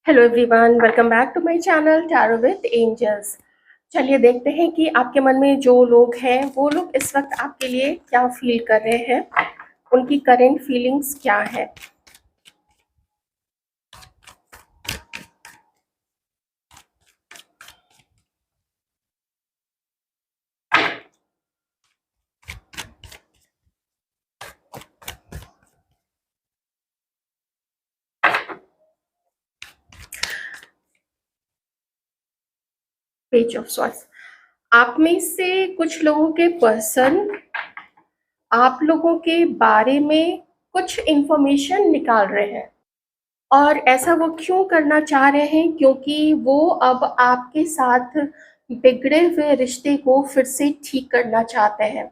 Hello everyone, welcome back to my channel tarot with angels. चलिए देखते हैं कि आपके मन में जो लोग हैं वो लोग इस वक्त आपके लिए क्या फील कर रहे हैं, उनकी करेंट फीलिंग्स क्या है। Page of swords. आप में से कुछ लोगों के पर्सन आप लोगों के बारे में कुछ इंफॉर्मेशन निकाल रहे हैं, और ऐसा वो क्यों करना चाह रहे हैं क्योंकि वो अब आपके साथ बिगड़े हुए रिश्ते को फिर से ठीक करना चाहते हैं।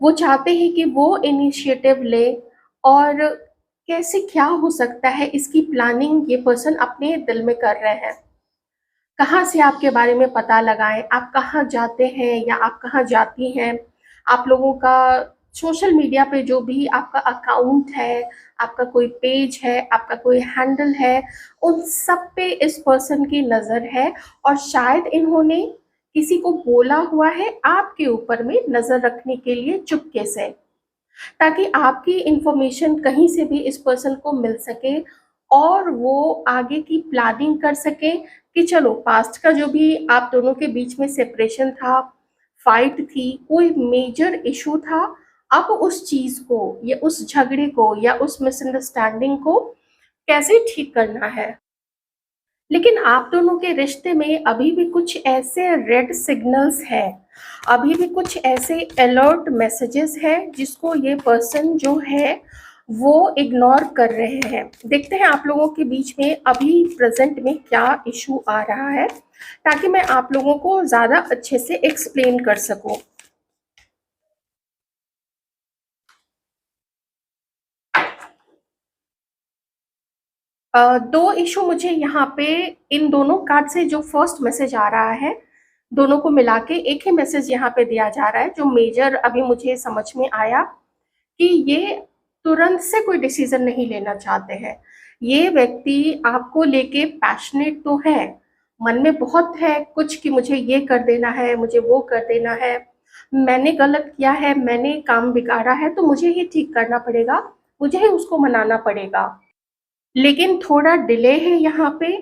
वो चाहते हैं कि वो इनिशिएटिव ले, और कैसे क्या हो सकता है इसकी प्लानिंग ये पर्सन अपने दिल में कर रहे हैं। कहाँ से आपके बारे में पता लगाएं, आप कहाँ जाते हैं या आप कहाँ जाती हैं, आप लोगों का सोशल मीडिया पे जो भी आपका अकाउंट है, आपका कोई पेज है, आपका कोई हैंडल है, उन सब पे इस पर्सन की नज़र है। और शायद इन्होंने किसी को बोला हुआ है आपके ऊपर में नज़र रखने के लिए चुपके से, ताकि आपकी इंफॉर्मेशन कहीं से भी इस पर्सन को मिल सके और वो आगे की प्लानिंग कर सके कि चलो पास्ट का जो भी आप दोनों के बीच में सेपरेशन था, फाइट थी, कोई मेजर इशू था, अब उस चीज को या उस झगड़े को या उस मिसअंडरस्टैंडिंग को कैसे ठीक करना है। लेकिन आप दोनों के रिश्ते में अभी भी कुछ ऐसे रेड सिग्नल्स हैं, अभी भी कुछ ऐसे अलर्ट मैसेजेस हैं जिसको ये पर्सन जो है वो इग्नोर कर रहे हैं। देखते हैं आप लोगों के बीच में अभी प्रेजेंट में क्या इशू आ रहा है, ताकि मैं आप लोगों को ज़्यादा अच्छे से एक्सप्लेन कर सकूं। दो इशू मुझे यहाँ पे इन दोनों कार्ड से जो फर्स्ट मैसेज आ रहा है, दोनों को मिला के एक ही मैसेज यहाँ पे दिया जा रहा है। जो मेजर अभी मुझे समझ में आया कि ये तुरंत से कोई डिसीजन नहीं लेना चाहते हैं। ये व्यक्ति आपको लेके पैशनेट तो है, मन में बहुत है कुछ कि मुझे ये कर देना है, मुझे वो कर देना है, मैंने गलत किया है, मैंने काम बिगाड़ा है तो मुझे ही ठीक करना पड़ेगा, मुझे ही उसको मनाना पड़ेगा। लेकिन थोड़ा डिले है यहाँ पे।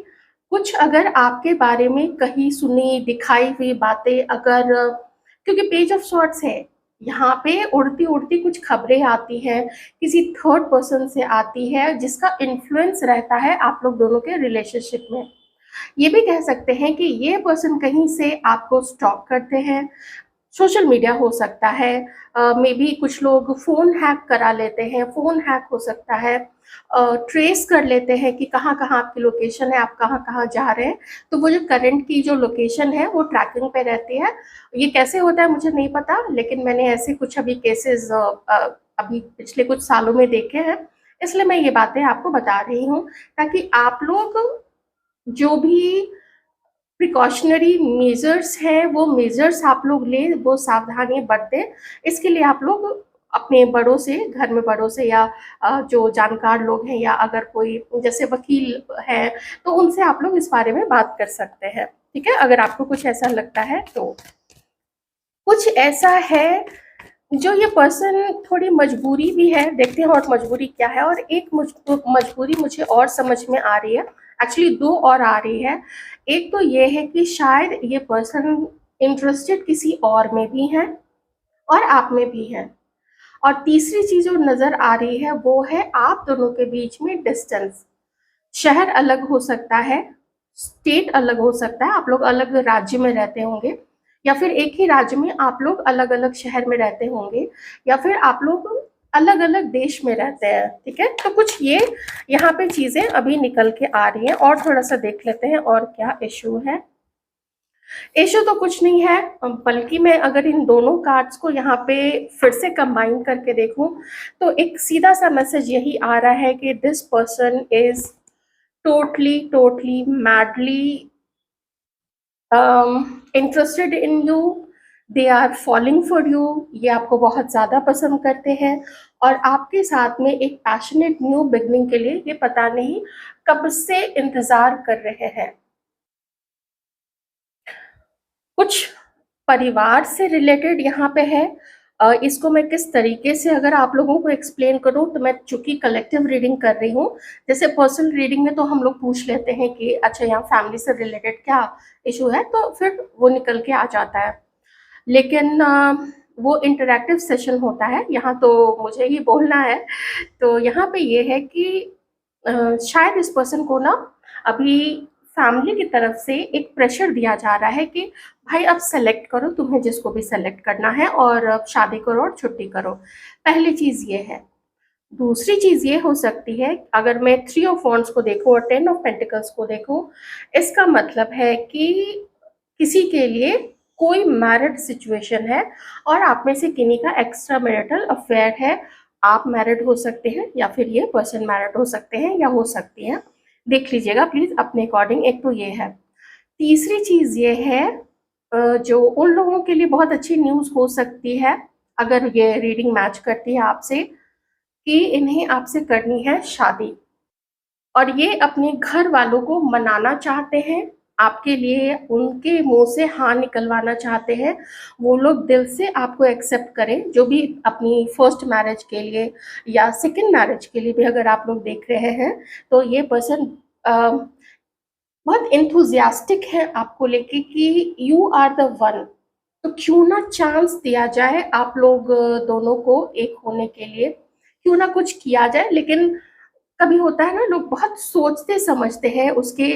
कुछ अगर आपके बारे में कहीं सुनी दिखाई हुई बातें, अगर क्योंकि पेज ऑफ सॉर्ट्स है यहाँ पे, उड़ती उड़ती कुछ खबरें आती हैं, किसी थर्ड पर्सन से आती है जिसका इन्फ्लुएंस रहता है आप लोग दोनों के रिलेशनशिप में। ये भी कह सकते हैं कि ये पर्सन कहीं से आपको स्टॉक करते हैं, सोशल मीडिया हो सकता है, मे बी कुछ लोग फ़ोन हैक करा लेते हैं, फ़ोन हैक हो सकता है, ट्रेस कर लेते हैं कि कहाँ-कहाँ आपकी लोकेशन है, आप कहाँ-कहाँ जा रहे हैं। तो वो जो करंट की जो लोकेशन है वो ट्रैकिंग पे रहती है। ये कैसे होता है मुझे नहीं पता, लेकिन मैंने ऐसे कुछ अभी केसेस अभी पिछले कुछ सालों में देखे हैं, इसलिए मैं ये बातें आपको बता रही हूँ, ताकि आप लोग जो भी प्रिकॉशनरी मेजर्स हैं वो मेजर्स आप लोग लें, वो सावधानी बरतें। इसके लिए आप लोग अपने बड़ों से, घर में बड़ों से या जो जानकार लोग हैं, या अगर कोई जैसे वकील है तो उनसे आप लोग इस बारे में बात कर सकते हैं। ठीक है, अगर आपको कुछ ऐसा लगता है तो। कुछ ऐसा है जो ये पर्सन थोड़ी मजबूरी भी है, देखते हैं और मजबूरी क्या है। और एक मजबूरी मुझे और समझ में आ रही है, एक्चुअली दो और आ रही है। एक तो ये है कि शायद ये पर्सन इंटरेस्टेड किसी और में भी है और आप में भी है। और तीसरी चीज जो नजर आ रही है वो है आप दोनों के बीच में डिस्टेंस। शहर अलग हो सकता है, स्टेट अलग हो सकता है, आप लोग अलग राज्य में रहते होंगे, या फिर एक ही राज्य में आप लोग अलग अलग शहर में रहते होंगे, या फिर आप लोग अलग अलग देश में रहते हैं। ठीक है, तो कुछ ये यहाँ पे चीजें अभी निकल के आ रही हैं, और थोड़ा सा देख लेते हैं और क्या इशू है। इशू तो कुछ नहीं है, बल्कि मैं अगर इन दोनों कार्ड्स को यहाँ पे फिर से कंबाइन करके देखूं तो एक सीधा सा मैसेज यही आ रहा है कि this person is totally madly interested in you. They are falling for you, ये आपको बहुत ज़्यादा पसंद करते हैं और आपके साथ में एक पैशनेट न्यू बिगनिंग के लिए ये पता नहीं कब से इंतज़ार कर रहे हैं। कुछ परिवार से रिलेटेड यहाँ पे है। इसको मैं किस तरीके से अगर आप लोगों को एक्सप्लेन करूँ, तो मैं चूँकि कलेक्टिव रीडिंग कर रही हूँ, जैसे पर्सनल रीडिंग में तो हम लोग पूछ लेते हैं कि अच्छा यहाँ फैमिली से रिलेटेड क्या इश्यू है, तो फिर वो निकल के आ जाता है। लेकिन वो इंटरैक्टिव सेशन होता है, यहाँ तो मुझे ही बोलना है। तो यहाँ पे ये है कि शायद इस पर्सन को ना अभी फैमिली की तरफ से एक प्रेशर दिया जा रहा है कि भाई अब सेलेक्ट करो, तुम्हें जिसको भी सेलेक्ट करना है और अब शादी करो और छुट्टी करो। पहली चीज़ ये है। दूसरी चीज़ ये हो सकती है, अगर मैं 3 ऑफ वॉन्ड्स को देखूँ और 10 ऑफ पेंटिकल्स को देखूँ, इसका मतलब है कि किसी के लिए कोई मैरिड सिचुएशन है और आप में से किन्हीं का एक्स्ट्रा मैरिटल अफेयर है। आप मैरिड हो सकते हैं या फिर ये पर्सन मैरिड हो सकते हैं या हो सकती हैं। देख लीजिएगा प्लीज़ अपने अकॉर्डिंग। एक तो ये है। तीसरी चीज़ ये है, जो उन लोगों के लिए बहुत अच्छी न्यूज़ हो सकती है, अगर ये रीडिंग मैच करती है आपसे, कि इन्हें आपसे करनी है शादी और ये अपने घर वालों को मनाना चाहते हैं। आपके लिए उनके मुंह से हाँ निकलवाना चाहते हैं। वो लोग दिल से आपको एक्सेप्ट करें, जो भी अपनी फर्स्ट मैरिज के लिए या सेकंड मैरिज के लिए भी अगर आप लोग देख रहे हैं, तो ये पर्सन बहुत एंथुजियास्टिक है आपको लेके कि यू आर द वन। तो क्यों ना चांस दिया जाए आप लोग दोनों को एक होने के लिए, क्यों ना कुछ किया जाए। लेकिन कभी होता है ना, लोग बहुत सोचते समझते हैं उसके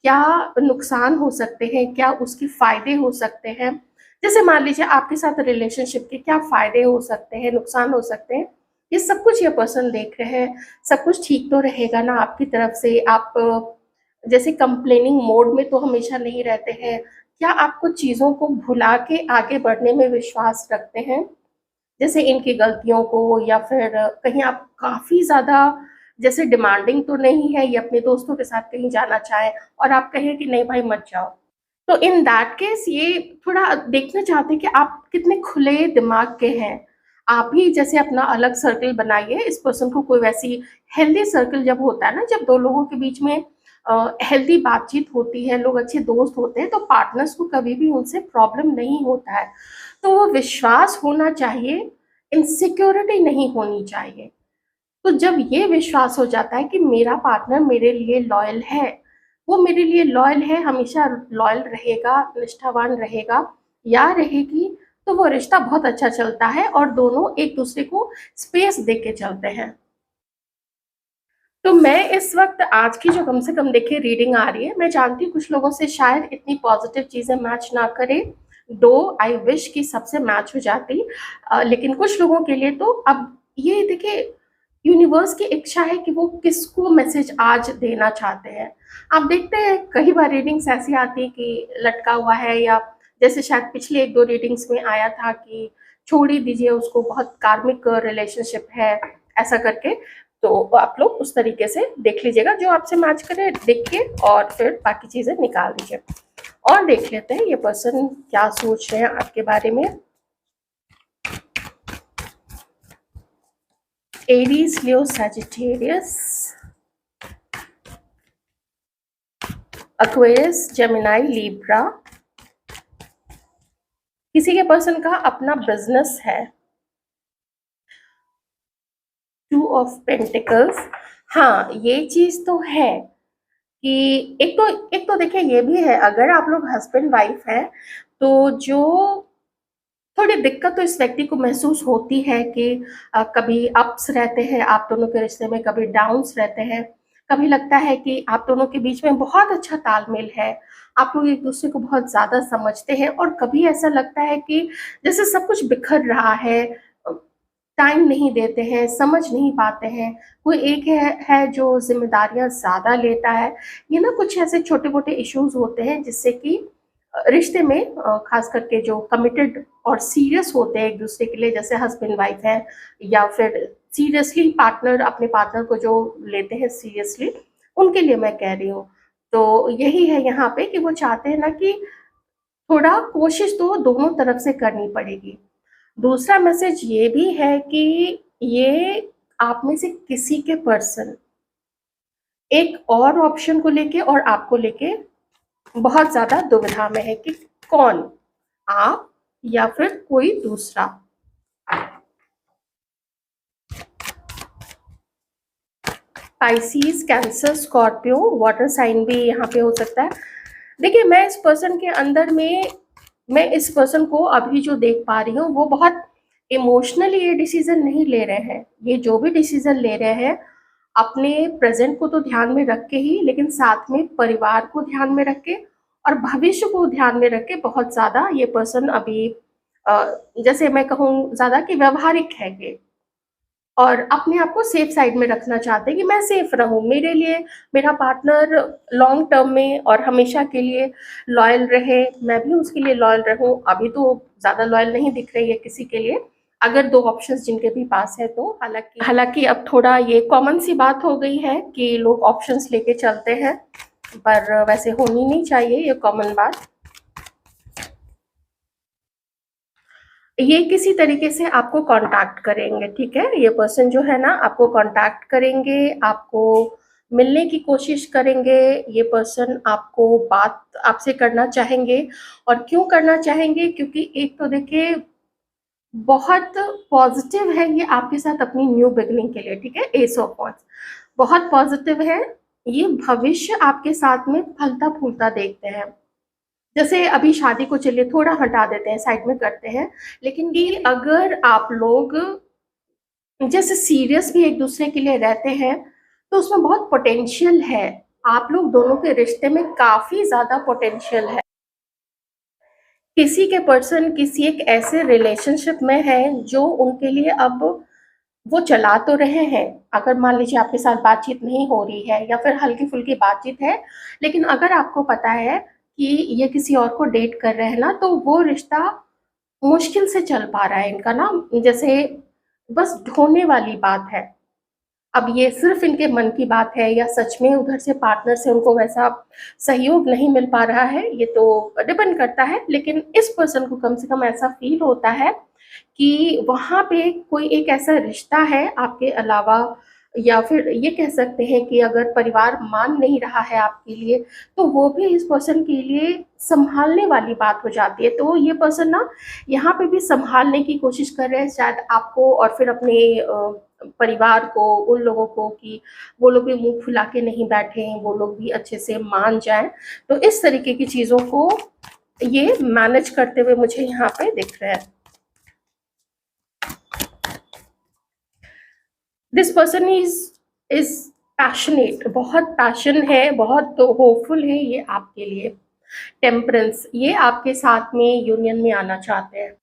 क्या नुकसान हो सकते हैं, क्या उसके फायदे हो सकते हैं। जैसे मान लीजिए आपके साथ रिलेशनशिप के क्या फायदे हो सकते हैं, नुकसान हो सकते हैं, ये सब कुछ ये पर्सन देख रहे हैं। सब कुछ ठीक तो रहेगा ना आपकी तरफ से? आप जैसे कंप्लेनिंग मोड में तो हमेशा नहीं रहते हैं। क्या आप कुछ चीज़ों को भुला के आगे बढ़ने में विश्वास रखते हैं? जैसे इनकी गलतियों को, या फिर कहीं आप काफ़ी ज़्यादा जैसे डिमांडिंग तो नहीं है, ये अपने दोस्तों के साथ कहीं जाना चाहें और आप कहें कि नहीं भाई मत जाओ। तो इन दैट केस ये थोड़ा देखना चाहते हैं कि आप कितने खुले दिमाग के हैं। आप ही जैसे अपना अलग सर्कल बनाइए। इस पर्सन को कोई वैसी हेल्दी सर्कल जब होता है ना, जब 2 लोगों के बीच में हेल्दी बातचीत होती है, लोग अच्छे दोस्त होते हैं, तो पार्टनर्स को कभी भी उनसे प्रॉब्लम नहीं होता है। तो वो विश्वास होना चाहिए, इनसिक्योरिटी नहीं होनी चाहिए। तो जब ये विश्वास हो जाता है कि मेरा पार्टनर मेरे लिए लॉयल है, वो मेरे लिए लॉयल है, हमेशा लॉयल रहेगा, निष्ठावान रहेगा या रहेगी, तो वो रिश्ता बहुत अच्छा चलता है और दोनों एक दूसरे को स्पेस दे के चलते हैं। तो मैं इस वक़्त आज की जो कम से कम देखिए रीडिंग आ रही है, मैं जानती हूँ कुछ लोगों से शायद इतनी पॉज़िटिव चीज़ें मैच ना करें, दो आई विश कि सबसे मैच हो जाती। लेकिन कुछ लोगों के लिए तो अब ये देखिए, यूनिवर्स की इच्छा है कि वो किसको मैसेज आज देना चाहते हैं। आप देखते हैं कई बार रीडिंग्स ऐसी आती है कि लटका हुआ है, या जैसे शायद पिछले 1-2 रीडिंग्स में आया था कि छोड़ ही दीजिए उसको, बहुत कार्मिक रिलेशनशिप है, ऐसा करके। तो आप लोग उस तरीके से देख लीजिएगा, जो आपसे मैच करे देख के और फिर बाकी चीज़ें निकाल दीजिए। और देख लेते हैं ये पर्सन क्या सोच रहे हैं आपके बारे में। एरीज, लियो, सजिटेरियस, एक्वेरियस, जेमिनी, लिब्रा। किसी के पर्सन का अपना बिजनेस है। 2 ऑफ पेंटिकल्स। हाँ, ये चीज़ तो है कि एक तो देखिए ये भी है, अगर आप लोग हस्बैंड वाइफ हैं, तो जो थोड़ी दिक्कत तो इस व्यक्ति को महसूस होती है कि कभी अप्स रहते हैं आप दोनों के रिश्ते में, कभी डाउन्स रहते हैं। कभी लगता है कि आप दोनों के बीच में बहुत अच्छा तालमेल है, आप लोग एक दूसरे को बहुत ज़्यादा समझते हैं, और कभी ऐसा लगता है कि जैसे सब कुछ बिखर रहा है, टाइम नहीं देते हैं, समझ नहीं पाते हैं। कोई एक है जो ज़िम्मेदारियाँ ज़्यादा लेता है। ये ना कुछ ऐसे छोटे-मोटे इश्यूज़ होते हैं जिससे कि रिश्ते में ख़ास करके जो कमिटेड और सीरियस होते हैं एक-दूसरे के लिए, जैसे हस्बैंड वाइफ हैं, या फिर सीरियसली पार्टनर अपने पार्टनर को जो लेते हैं सीरियसली, उनके लिए मैं कह रही हूँ। तो यही है यहाँ पे कि वो चाहते हैं ना कि थोड़ा कोशिश तो दोनों तरफ से करनी पड़ेगी। दूसरा मैसेज ये भी है कि ये आप में से किसी के पर्सन एक और ऑप्शन को लेके और आपको लेके बहुत ज़्यादा दुविधा में है कि कौन, आप या फिर कोई दूसरा। Pisces, Cancer, Scorpio, water sign भी यहाँ पे हो सकता है। देखिए, मैं इस पर्सन के अंदर में मैं इस पर्सन को अभी जो देख पा रही हूँ वो बहुत इमोशनली ये डिसीजन नहीं ले रहे हैं। ये जो भी डिसीजन ले रहे हैं अपने प्रेजेंट को तो ध्यान में रख के ही, लेकिन साथ में परिवार को ध्यान में रख के और भविष्य को ध्यान में रख के बहुत ज़्यादा ये पर्सन अभी जैसे मैं कहूँ ज़्यादा कि व्यवहारिक है ये, और अपने आप को सेफ साइड में रखना चाहते हैं कि मैं सेफ रहूँ, मेरे लिए मेरा पार्टनर लॉन्ग टर्म में और हमेशा के लिए लॉयल रहे, मैं भी उसके लिए लॉयल रहूँ। अभी तो ज़्यादा लॉयल नहीं दिख रही है किसी के लिए, अगर 2 ऑप्शंस जिनके भी पास है तो। हालाँकि अब थोड़ा ये कॉमन सी बात हो गई है कि लोग ऑप्शंस लेके चलते हैं, पर वैसे होनी नहीं चाहिए ये कॉमन बात। ये किसी तरीके से आपको कांटेक्ट करेंगे, ठीक है? ये पर्सन जो है ना आपको कांटेक्ट करेंगे, आपको मिलने की कोशिश करेंगे। ये पर्सन आपको बात आपसे करना चाहेंगे, और क्यों करना चाहेंगे? क्योंकि एक तो देखिए बहुत पॉजिटिव है ये आपके साथ अपनी न्यू बिगिनिंग के लिए, ठीक है? एस ऑफ वांड्स बहुत पॉजिटिव है। ये भविष्य आपके साथ में फलता-फूलता देखते हैं। जैसे अभी शादी को चलिए थोड़ा हटा देते हैं, साइड में करते हैं, लेकिन ये अगर आप लोग जैसे सीरियस भी एक दूसरे के लिए रहते हैं तो उसमें बहुत पोटेंशियल है। आप लोग दोनों के रिश्ते में काफी ज्यादा पोटेंशियल है। किसी के पर्सन किसी एक ऐसे रिलेशनशिप में है जो उनके लिए अब वो चला तो रहे हैं। अगर मान लीजिए आपके साथ बातचीत नहीं हो रही है या फिर हल्की फुल्की बातचीत है, लेकिन अगर आपको पता है कि ये किसी और को डेट कर रहे हैं ना, तो वो रिश्ता मुश्किल से चल पा रहा है इनका ना, जैसे बस ढोने वाली बात है। अब ये सिर्फ इनके मन की बात है या सच में उधर से पार्टनर से उनको वैसा सहयोग नहीं मिल पा रहा है, ये तो डिपेंड करता है। लेकिन इस पर्सन को कम से कम ऐसा फील होता है कि वहाँ पे कोई एक ऐसा रिश्ता है आपके अलावा, या फिर ये कह सकते हैं कि अगर परिवार मान नहीं रहा है आपके लिए, तो वो भी इस पर्सन के लिए सँभालने वाली बात हो जाती है। तो ये पर्सन ना यहाँ पे भी सँभालने की कोशिश कर रहे हैं शायद आपको, और फिर अपने परिवार को, उन लोगों को, कि वो लोग भी मुँह फुला के नहीं बैठें, वो लोग भी अच्छे से मान जाएँ। तो इस तरीके की चीज़ों को ये मैनेज करते हुए मुझे यहाँ पे दिख रहा है। दिस पर्सन इज पैशनेट, बहुत पैशन है, बहुत होपफुल है ये आपके लिए। टेम्परेंस, ये आपके साथ में यूनियन में आना चाहते हैं।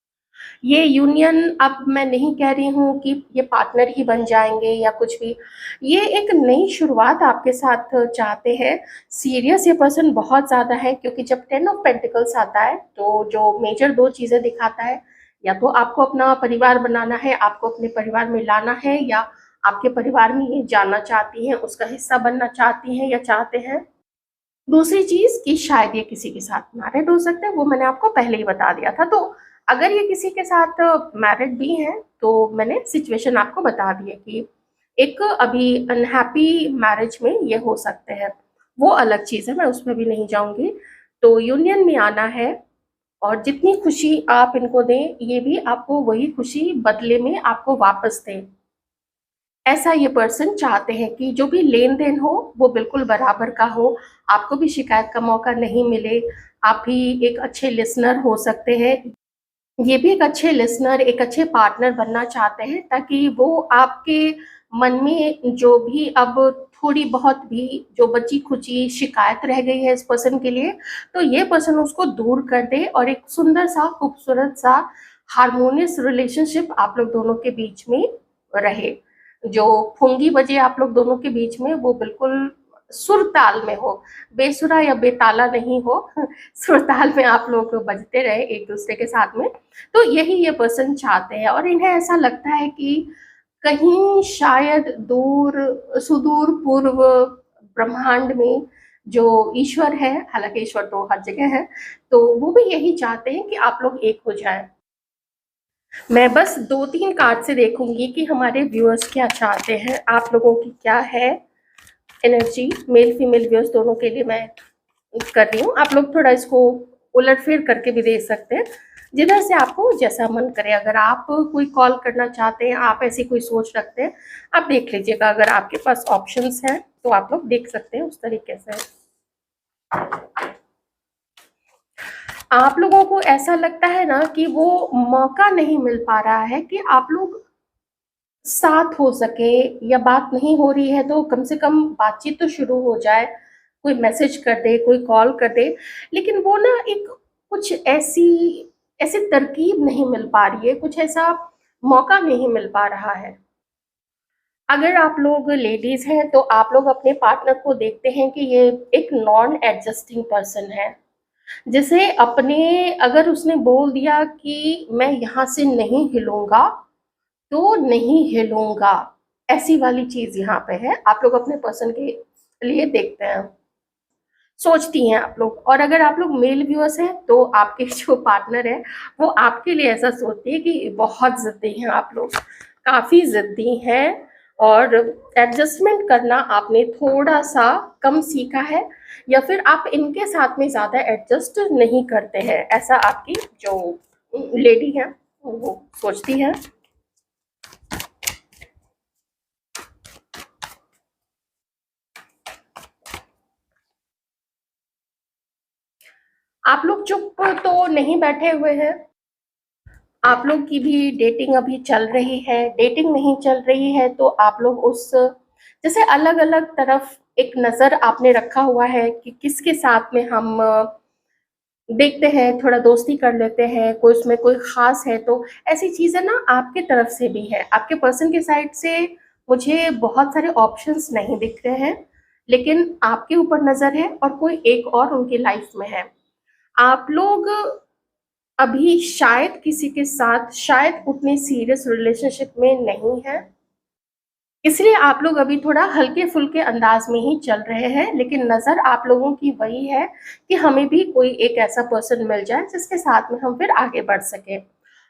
ये यूनियन, अब मैं नहीं कह रही हूँ कि ये पार्टनर ही बन जाएंगे या कुछ भी, ये एक नई शुरुआत आपके साथ चाहते हैं। सीरियस ये पर्सन बहुत ज़्यादा है, क्योंकि जब 10 ऑफ पेंटिकल्स आता है तो जो मेजर 2 चीज़ें दिखाता है, या तो आपको अपना परिवार बनाना है, आपको अपने परिवार में लाना है, या आपके परिवार में ये जानना चाहती हैं, उसका हिस्सा बनना चाहती हैं या चाहते हैं। दूसरी चीज़ कि शायद ये किसी के साथ मैरिड हो सकते हैं, वो मैंने आपको पहले ही बता दिया था। तो अगर ये किसी के साथ मैरिड भी हैं, तो मैंने सिचुएशन आपको बता दी है कि एक अभी अनहैप्पी मैरिज में ये हो सकते हैं। वो अलग चीज़ है, मैं उसमें भी नहीं जाऊँगी। तो यूनियन में आना है, और जितनी खुशी आप इनको दें, ये भी आपको वही खुशी बदले में आपको वापस दें। ऐसा ये पर्सन चाहते हैं कि जो भी लेन-देन हो वो बिल्कुल बराबर का हो, आपको भी शिकायत का मौका नहीं मिले। आप भी एक अच्छे लिसनर हो सकते हैं। ये भी एक अच्छे लिसनर, एक अच्छे पार्टनर बनना चाहते हैं, ताकि वो आपके मन में जो भी अब थोड़ी बहुत भी जो बची-खुची शिकायत रह गई है इस पर्सन के लिए, तो ये पर्सन उसको दूर कर दे और एक सुंदर-सा, खूबसूरत-सा हार्मोनियस रिलेशनशिप आप लोग दोनों के बीच में रहे। जो फुंगी बजे आप लोग दोनों के बीच में, वो बिल्कुल सुर-ताल में हो, बेसुरा या बेताला नहीं हो, सुर-ताल में आप लोग बजते रहे एक-दूसरे के साथ में। तो यही ये पर्सन चाहते हैं, और इन्हें ऐसा लगता है कि कहीं शायद दूर, सुदूर पूर्व ब्रह्मांड में जो ईश्वर है, हालाँकि ईश्वर तो हर जगह है, तो वो भी यही चाहते हैं कि आप लोग एक हो जाएँ। मैं बस 2-3 कार्ड से देखूँगी कि हमारे व्यूअर्स क्या चाहते हैं, आप लोगों की क्या है एनर्जी, मेल फीमेल व्यूअर्स दोनों के लिए मैं कर रही हूँ। आप लोग थोड़ा इसको उलट-फेर करके भी देख सकते हैं, जिधर से आपको जैसा मन करे। अगर आप कोई कॉल करना चाहते हैं, आप ऐसी कोई सोच रखते हैं, आप देख लीजिएगा। अगर आपके पास ऑप्शंस हैं, तो आप लोग देख सकते हैं उस तरीके से। आप लोगों को ऐसा लगता है ना कि वो मौका नहीं मिल पा रहा है कि आप लोग साथ हो सके, या बात नहीं हो रही है तो कम से कम बातचीत तो शुरू हो जाए, कोई मैसेज कर दे, कोई कॉल कर दे, लेकिन वो ना एक कुछ ऐसी ऐसी तरकीब नहीं मिल पा रही है, कुछ ऐसा मौका नहीं मिल पा रहा है। अगर आप लोग लेडीज हैं तो आप लोग अपने पार्टनर को देखते हैं कि ये एक नॉन एडजस्टिंग पर्सन है, जिसे अपने अगर उसने बोल दिया कि मैं यहाँ से नहीं हिलूंगा तो नहीं हिलूंगा, ऐसी वाली चीज यहाँ पे है। आप लोग अपने पर्सन के लिए देखते हैं, सोचती हैं आप लोग। और अगर आप लोग मेल व्यूअर्स हैं तो आपके जो पार्टनर है वो आपके लिए ऐसा सोचती है कि बहुत जिद्दी हैं आप लोग, काफी जिद्दी हैं, और एडजस्टमेंट करना आपने थोड़ा सा कम सीखा है, या फिर आप इनके साथ में ज्यादा एडजस्ट नहीं करते हैं, ऐसा आपकी जो लेडी है वो सोचती है। आप लोग चुप तो नहीं बैठे हुए हैं, आप लोग की भी डेटिंग अभी चल रही है। डेटिंग नहीं चल रही है तो आप लोग उस जैसे अलग अलग तरफ एक नज़र आपने रखा हुआ है कि किसके साथ में हम देखते हैं, थोड़ा दोस्ती कर लेते हैं, कोई उसमें कोई खास है, तो ऐसी चीज़ें ना आपके तरफ से भी है, आपके पर्सन के साइड से मुझे बहुत सारे ऑप्शंस नहीं दिख रहे हैं, लेकिन आपके ऊपर नज़र है और कोई एक और उनकी लाइफ में है। आप लोग अभी शायद किसी के साथ शायद उतने सीरियस रिलेशनशिप में नहीं है, इसलिए आप लोग अभी थोड़ा हल्के-फुल्के अंदाज में ही चल रहे हैं, लेकिन नज़र आप लोगों की वही है कि हमें भी कोई एक ऐसा पर्सन मिल जाए जिसके साथ में हम फिर आगे बढ़ सकें।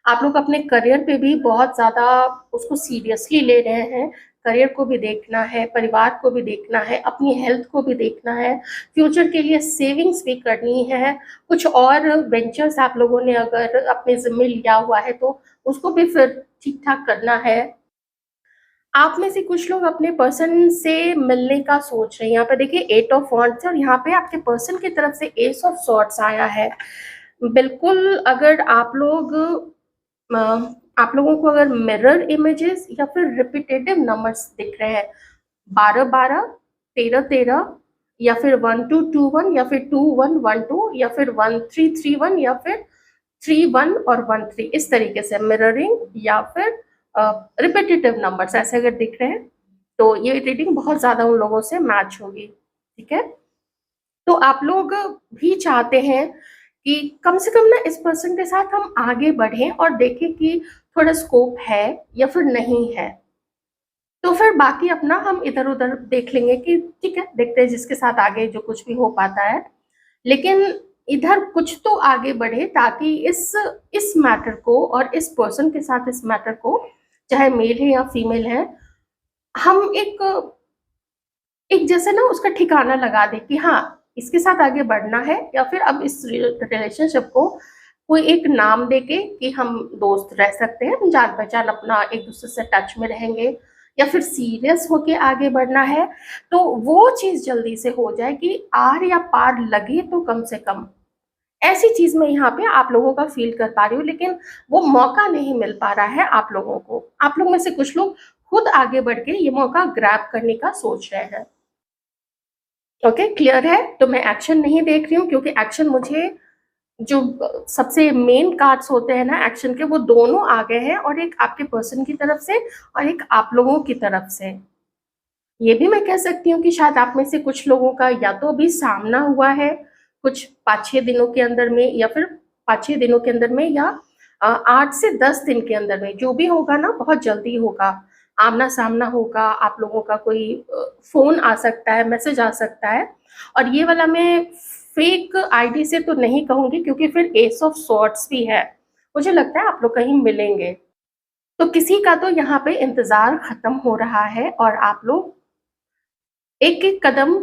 आप लोग अपने करियर पे भी बहुत ज़्यादा उसको सीरियसली ले रहे हैं, करियर को भी देखना है, परिवार को भी देखना है, अपनी हेल्थ को भी देखना है, फ्यूचर के लिए सेविंग्स भी करनी है, कुछ और वेंचर्स आप लोगों ने अगर अपने ज़िम्मे लिया हुआ है तो उसको भी फिर ठीक-ठाक करना है। आप में से कुछ लोग अपने पर्सन से मिलने का सोच रहे हैं। यहाँ पे देखिए 8 ऑफ वॉन्ड्स है और यहाँ पे आपके पर्सन की तरफ से एस ऑफ सॉर्ड्स आया है। बिल्कुल, अगर आप लोग अ, आप लोगों को अगर मिरर इमेजेस या फिर रिपीटेटिव नंबर्स दिख रहे हैं, 12-12, 13-13, या फिर 1221, या फिर 2112, या फिर 1331, या फिर 31 और 13, इस तरीके से मिररिंग या फिर रिपीटेटिव नंबर्स ऐसे अगर दिख रहे हैं तो ये रीडिंग बहुत ज़्यादा उन लोगों से मैच होगी। ठीक है, तो आप लोग भी चाहते हैं कि कम से कम ना इस पर्सन के साथ हम आगे बढ़ें और देखें कि थोड़ा स्कोप है या फिर नहीं है, तो फिर बाकी अपना हम इधर उधर देख लेंगे कि ठीक है, देखते हैं जिसके साथ आगे जो कुछ भी हो पाता है, लेकिन इधर कुछ तो आगे बढ़े ताकि इस मैटर को और इस पर्सन के साथ इस मैटर को, चाहे मेल है या फीमेल है, हम एक एक जैसे ना उसका ठिकाना लगा दें कि हाँ, इसके साथ आगे बढ़ना है, या फिर अब इस रिलेशनशिप को कोई एक नाम देके कि हम दोस्त रह सकते हैं, जान पहचान अपना एक दूसरे से टच में रहेंगे, या फिर सीरियस होके आगे बढ़ना है, तो वो चीज़ जल्दी से हो जाए कि आर या पार लगे तो कम से कम। ऐसी चीज़ मैं यहाँ पे आप लोगों का फ़ील कर पा रही हूँ, लेकिन वो मौका नहीं मिल पा रहा है आप लोगों को। आप लोग में से कुछ लोग खुद आगे बढ़ के ये मौका ग्रैब करने का सोच रहे हैं। ओके, क्लियर है? तो मैं एक्शन नहीं देख रही हूँ, क्योंकि एक्शन मुझे जो सबसे मेन कार्ड्स होते हैं ना एक्शन के, वो दोनों आ गए हैं, और एक आपके पर्सन की तरफ से और एक आप लोगों की तरफ से। ये भी मैं कह सकती हूँ कि शायद आप में से कुछ लोगों का या तो अभी सामना हुआ है कुछ 5-6 दिनों के अंदर में, या फिर 5-6 दिनों के अंदर में, या 8 से 10 दिन के अंदर में, जो भी होगा ना बहुत जल्दी होगा। आमना-सामना होगा, आप लोगों का कोई फ़ोन आ सकता है, मैसेज आ सकता है। और ये वाला मैं फेक आईडी से तो नहीं कहूँगी क्योंकि फिर एस ऑफ सॉर्ड्स भी है। मुझे लगता है आप लोग कहीं मिलेंगे। तो किसी का तो यहाँ पे इंतज़ार खत्म हो रहा है और आप लोग एक-एक कदम,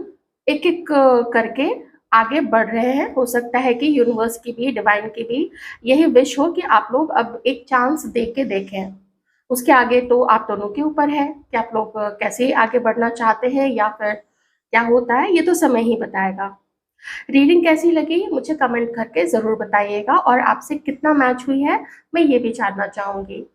एक-एक करके आगे बढ़ रहे हैं। हो सकता है कि यूनिवर्स की भी, डिवाइन की भी यही विश हो कि आप लोग अब एक चांस दे के देखें। उसके आगे तो आप दोनों के ऊपर है कि आप लोग कैसे आगे बढ़ना चाहते हैं या फिर क्या होता है, ये तो समय ही बताएगा। रीडिंग कैसी लगी मुझे कमेंट करके ज़रूर बताइएगा और आपसे कितना मैच हुई है, मैं ये भी जानना चाहूँगी।